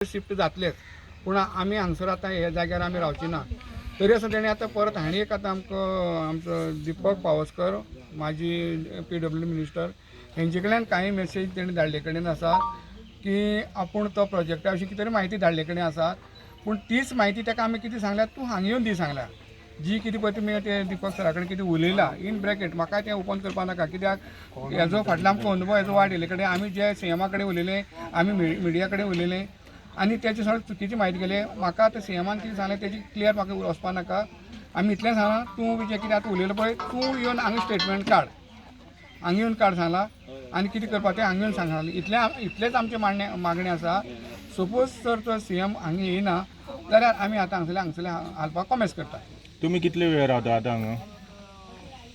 Shift जातलेच पूण आमी हांगसर आतां ह्या जाग्यार आमी रावची ना। तरी आसतना तेणी आतां परत हांणी एक आतां आमचो दीपक पावसकर माजी PWD मिनिस्टर हेंचे कडल्यान कांय मेसेज तेणी धाडले कडेन आसा की आपूण तो प्रोजेक्टा विशीं कितें तरी म्हायती धाडले कडेन आसा, पूण तीच म्हायती ताका आमी कितें सांगल्या तूं हांगा येवन दी सांगल्या। जी कितें पळय तुमी ते दीपक सरा कडेन कितें उलयलां इन ब्रॅकेट म्हाका तें ओपन करपा नाका, कित्याक हेजो फाटल्यान आमकां अनुभव हेजो वाड येयले कडेन आमी जे CM कडेन उलयलें, आमी मिडिया कडेन उलयलें आनी तेची सगळी चुकीची म्हायती गेली। म्हाका आतां CMन कितें सांगलें तेजी क्लियर म्हाका वचपा नाका। आमी इतलें सांगलां तूं जें कितें आतां उलयलें पळय तूं येवन हांगा स्टेटमेंट काड, हांगा येवन काड सांगलां आनी कितें करपा तें हांगा येवन सांगलां। इतलेंच आमचें मागणी आसा। सपोज जर तो CM हांगा येयना जाल्यार आमी आतां हांगसरल्या हालपाक कॉमेस करता। तुमी कितले वेळ रावता आतां हांगा?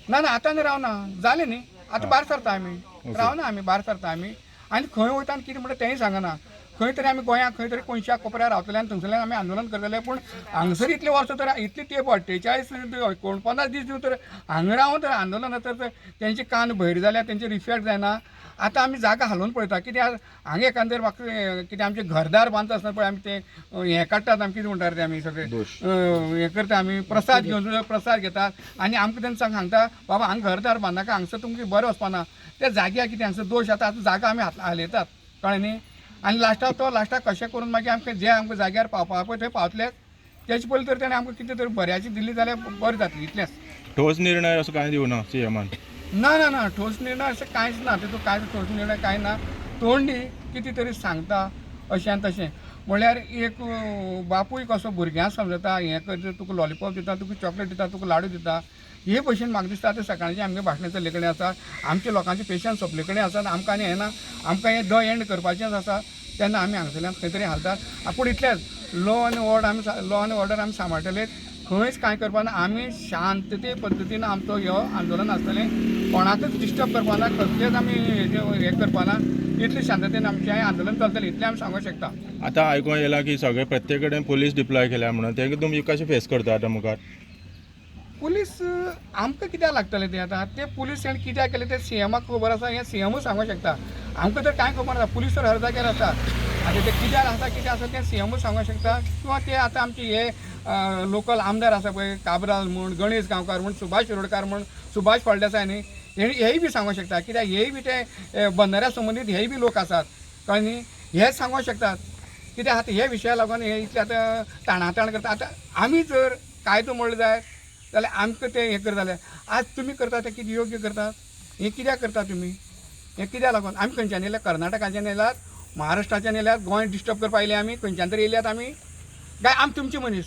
ना आतां आमी रावना, जालें न्ही, आतां भायर सरता आमी, रावना आमी, भायर सरता आमी आनी खंय वयता आनी कितें म्हणटा तेंय सांगना। खंय तरी आमी गोंयांत खंय तरी कोणशा कोपऱ्यार रावतले आनी थंयसरल्यान आमी आंदोलन करतले, पूण हांगसर इतले वर्सां तर इतली तेंप 48 49 दीस दिवन तर हांगा रावन तर आंदोलन तर तेंचे कान भैर जाल्या, तेंचे रिफॅक्ट जायना। आतां आमी जागा हालोवन पळयता कित्याक हांगा एखादेर म्हाका कितें आमचें घरदार बांदता आसतना पळय आमी तें हें काडटात, आमी कितें म्हणटात तें आमी सगळें हें करता, आमी प्रसाद घेवन प्रसाद घेतात आनी आमकां तेंकां सांगता बाबा हांगा घरदार बांदनाका, हांगसर तुमकां बरें वचपाना। त्या जाग्यार कितें हांगसर दोश आतां जागा आमी हालयतात, कळ्ळें न्ही। आनी लास्टाक कशें करून मागीर आमकां जे आमकां जाग्यार पावपा पळय थंय पावतलेच। तेचे पयलीं तर तेणें आमकां कितें तरी बऱ्याची दिल्ली जाल्यार बरें जातलें, इतलेंच। ठोस निर्णय असो कांय दिवना CMन? ना ठोस निर्णय अशें कांयच ना, तेतून कांय ठोस निर्णय कांय ना। तोंडी कितें तरी सांगता अशें आनी तशें। म्हळ्यार एक बापूय कसो भुरग्यांक समजता, हें करता तुका लॉलीपॉप दिता, तुका चॉकलेट दिता, तुका लाडू दिता, हे भशेन म्हाका दिसता आतां सकाळचें आमगे भाशणां चल्ले कडेन आसा, आमच्या लोकांचे पेशंस सोंपले कडेन आसा, आमकां आनी हें ना, आमकां हें द एंड करपाचेंच आसा। तेन्ना आमी हांगसरल्यान खंय तरी हालतात। पूण इतलेंच, लॉ आनी ऑर्डर आमी सांबाळटले, खंयच कांय करपाना। आमी शांतते पद्दतीन आमचो ह्यो आंदोलन आसतलें, कोणाकच डिस्टर्ब करपाना, कसलेच आमी हें करपाना, इतले शांततेन आमचें आंदोलन चलतलें, इतलें आमी सांगूंक शकता। आतां आयकूंक येयलां की सगळे प्रत्येक कडेन पुलीस डिप्लॉय केल्या म्हणून, तें तुमी कशें फेस करता आतां मुखार? पुलीस आमकां कित्याक लागतलें तें आतां? तें पुलीस हेणें कित्याक केलें तें CMक खबर आसा, हें CMूच सांगूंक शकता। आमकां तर कांय खबर ना, पुलीस तर हर जाग्यार आसा। आतां तें कित्याक आसा कितें आसा तें CMूच सांगूंक शकता, किंवा ते आतां आमचे हे लोकल आमदार आसा पळय, काब्राल म्हूण, गणेश गांवकार म्हूण, सुभाष शिरोडकार म्हूण, सुभाष फळदेसाय न्ही, हेय बी सांगूंक शकता, कित्याक हेय बी ते बंधाऱ्या संबंदीत हेय बी लोक आसात, कळ्ळें न्ही। हेच सांगूंक शकतात, कित्याक आतां हे विशया लागून हे इतले आतां ताणाताण करता। आतां आमी जर कायदो म्हणलो जाल्यार आमकां तें हें करता जाल्यार आज तुमी करता तें कितें योग्य करतात? हें कित्याक करता तुमी? हें कित्याक लागून? आमी खंयच्यान येयल्यात? कर्नाटकाच्यान येयल्यात, महाराष्ट्राच्यान येयल्यात, गोंय डिस्टर्ब करपा आयले आमी? खंयच्यान तरी येयल्यात आमी? काय आमी तुमचे मनीस?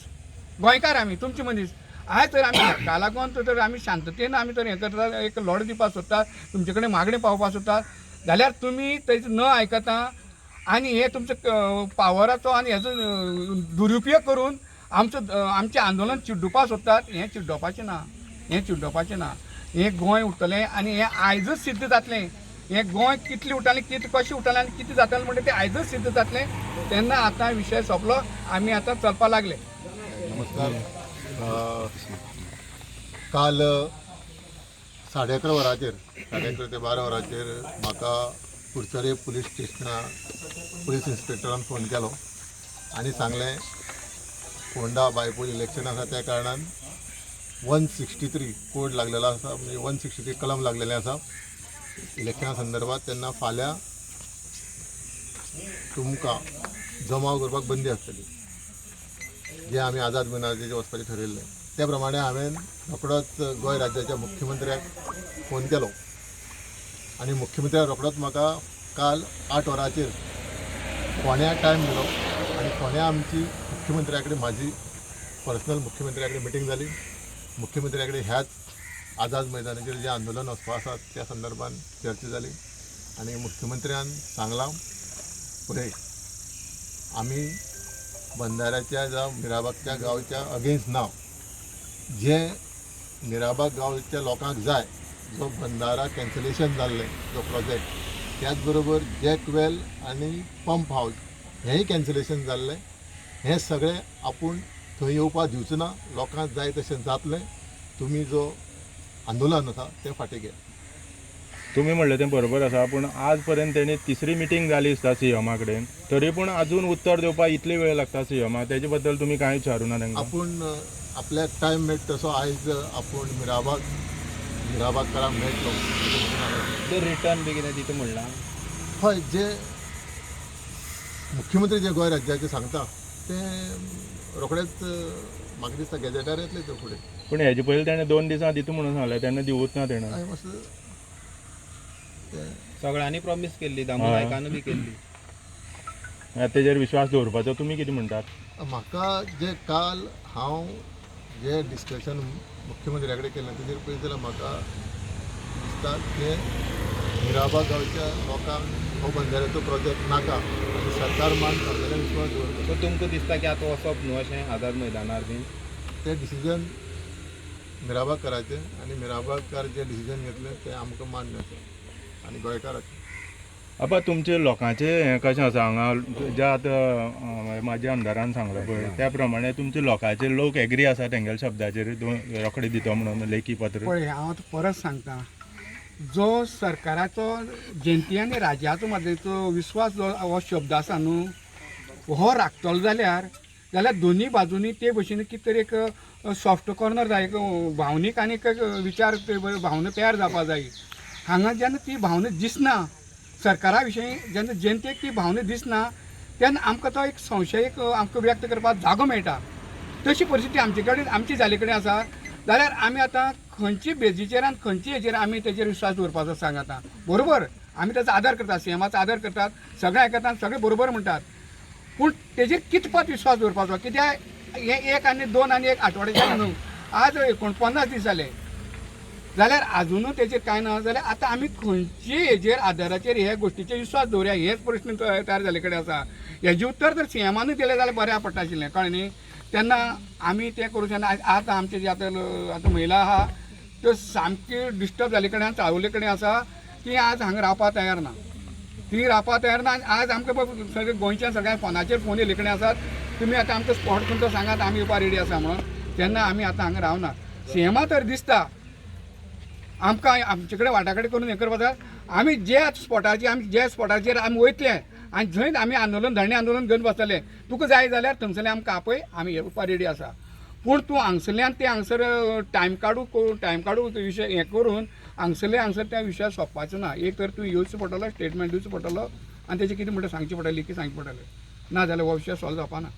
गोंयकार आमी तुमचे मनीस? आयज तर आमी हाका लागून तर आमी शांततेन आमी तर हें करता, एक लढो दिवपाक सोदतात, तुमचे कडेन मागणी पावोवपाक सोदतात, जाल्यार तुमी तें न आयकता आनी हे तुमचो पावराचो आनी हेजो दुरुपयोग करून आमचें आंदोलन चिड्डुपाक सोदतात। हें चिड्डोवपाचें ना, हें गोंय उरतलें आनी हें आयजच सिद्ध जातलें। हें गोंय कितलें उरतलें, कशें उरतलें आनी कितें जातलें म्हणटा तें आयजच सिद्ध जातलें। तेन्ना आतां विशय सोंपलो, आमी आतां चलपाक लागले। नमस्कार। काल 11:30 वरांचेर 11:30 ते 12 वरांचेर म्हाका कुडचरे पुलीस स्टेशना पुलीस इन्स्पेक्टरान फोन केलो आनी सांगलें फोंडा बायपोल इलेक्शन आसा त्या कारणान 163 कोड लागलेलो आसा, म्हणजे 163 कलम लागलेलें आसा इलेक्शना संदर्भात। तेन्ना फाल्यां तुमकां जमाव करपाक बंदी आसतली, जे आमी आझाद मैदानाचेर वचपाचें ठरयल्लें। त्या प्रमाणे हांवें रोखडोच गोंय राज्याच्या मुख्यमंत्र्याक फोन केलो आनी मुख्यमंत्र्याक रोखडोच म्हाका काल 8 वरांचेर फोंड्या टायम दिलो आनी फोंड्या आमची मुख्यमंत्र्या कडेन म्हाजी पर्सनल मुख्यमंत्र्या कडेन मिटींग जाली। मुख्यमंत्र्या कडेन ह्याच आझाद मैदानाचेर जें आंदोलन वचपा आसा त्या संदर्भान चर्चा जाली आनी मुख्यमंत्र्यान सांगलां पळय आमी बंधाऱ्याच्या जावं मिराबागच्या गांवच्या अगेन्स्ट ना, जे मिराबाग गांवच्या लोकांक जाय जो बंधारा कॅन्सलेशन जाल्लें जो प्रोजेक्ट, त्याच बरोबर जॅक वेल आनी पंप हावस हेंय कॅन्सलेशन जाल्लें, हें सगळें आपूण थंय येवपाक दिवचो ना, लोकांक जाय तशें जातलें। तुमी जो आंदोलन आसा तें फाटीं घे। तुम्ही म्हणलं तें बरोबर आसा, पूण आज पर्यंत तेणी तिसरी मिटींग जाली दिसता सीएमा कडेन, तरी पूण अजून उत्तर दिवपाक इतली वेळ लागता सीएमाक. तेजे बद्दल तुमी कांय विचारूं ना तांकां? आपूण आपल्याक टायम मेळटा तसो आयज आपूण मिराबागकारांक मेळटलो. ते रिटर्न बी कितें दिता म्हणलां. हय, जे मुख्यमंत्री जे गोंय राज्याचे सांगता ते रोखडेच म्हाका दिसता गॅजेटार येतले ते फुडें. पूण हेजे पयलीं ताणें 2 दिसां दिता म्हणून सांगलें, तेन्ना दिवूच ना तेणें. हांवें मातसो ते सगळ्यांनी प्रॉमिस केल्ली, दामोदर नायकान बी केल्ली. तेजेर विश्वास दवरपाचो तुमी कितें म्हणटात? म्हाका जे काल हांव जे डिस्कशन मुख्यमंत्र्या कडेन केलें तेजेर पळयत जाल्यार म्हाका दिसता की मिराबाग गांवच्या लोकांक हो बंधाऱ्याचो प्रोजेक्ट नाका आनी सरकार मान सरकारान विश्वास दवरता. सो तुमकां दिसता की आतां वचप न्हू अशें आझाद मैदानार बीन? ते डिसिजन मिराबागकाराचें आनी मिराबागकार जे डिसिजन घेतलें तें आमकां मान्य आसा आनी गोंयकाराचें. आपा तुमचे लोकांचे हें कशें आसा हांगा जे आतां म्हाज्या आमदारान सांगलां पळय त्या प्रमाणे तुमचे लोकांचे लोक एग्री आसा तेंगेल्या शब्दाचेर रोखडे दितो म्हणून लेखी पत्र? पळय हांव आतां परत सांगता, जो सरकाराचो जनते आनी राज्याचो मदलेचो विश्वास जो हो शब्द आसा न्हू, हो राखतलो जाल्यार दोनी बाजूनी ते भशेन कितें तरी एक सॉफ्ट कॉर्नर जाय, एक भावनीक आनी एक विचार भावना तयार जावपा जाय. हांगा जेन्ना ती भावना दिसना सरकारा विशयी, जेन्ना जनतेक ती भावना दिसना तेन्ना आमकां तो एक संशय आमकां व्यक्त करपाक जागो मेळटा. तशी परिस्थिती आमचे कडेन आमची जाले कडेन आसा. जाल्यार आमी आतां खंयची बेजीचेर आनी खंयची हेचेर आमी तेजेर विश्वास दवरपाचो सांग आतां. बरोबर आमी ताचो आदर करतात, सीएमाचो आदर करतात, सगळे आयकतात, सगळे बरोबर म्हणटात, पूण तेजेर कितपत विश्वास दवरपाचो? कित्याक हे 1 आनी 2 आनी 1 आठवड्याचे न्हू, आज 49 दीस जाले जाल्यार अजुनूय तेजेर कांय ना. जाल्यार आतां आमी खंयची हेजेर आदाराचेर हे गोश्टीचेर विश्वास दवरया, हेच प्रश्न तयार जाले कडेन आसा. हेजें उत्तर जर सीएमानूय दिलें जाल्यार बऱ्या पडटा आशिल्लें, कळ्ळें न्ही. तेन्ना आमी तें करूं शकना. आतां आमचे जे आतां महिला आहा त्यो सामकी डिस्टर्ब जाले कडेन चाळवले कडेन आसा, ती आज हांगा रावपा तयार ना. ती रावपा तयार ना. आज आमकां सगळे गोंयच्या सगळ्या फोनाचेर फोन येयले कडेन आसात, तुमी आतां आमकां स्पॉट खंयचो सांगात, आमी येवपा रेडी आसा म्हणून. तेन्ना आमी आतां हांगा रावना. सीएमा तर दिसता आमकां आमचे कडेन वाटाघाटी करून हें करपाक जाय. आमी जे स्पॉटाचेर आमी वयतले आनी जंय आमी धरणे आंदोलन घेवन बसतले, तुका जाय जाल्यार थंगसरले आमकां आपय, आमी येवपा रेडी आसा. पूण तूं हांगसरल्यान ते हांगसर टायम काडू विशय हें करून हांगसर त्या विशयार सोंपपाचो ना. एक तर तूं येवचो पडटलो, स्टेटमेंट दिवचो पडटलो आनी तेजें कितें म्हणटा सांगचें पडटलें, लेखी सांगचें पडटलें, ना जाल्यार हो विशय सॉल्व जावपा ना.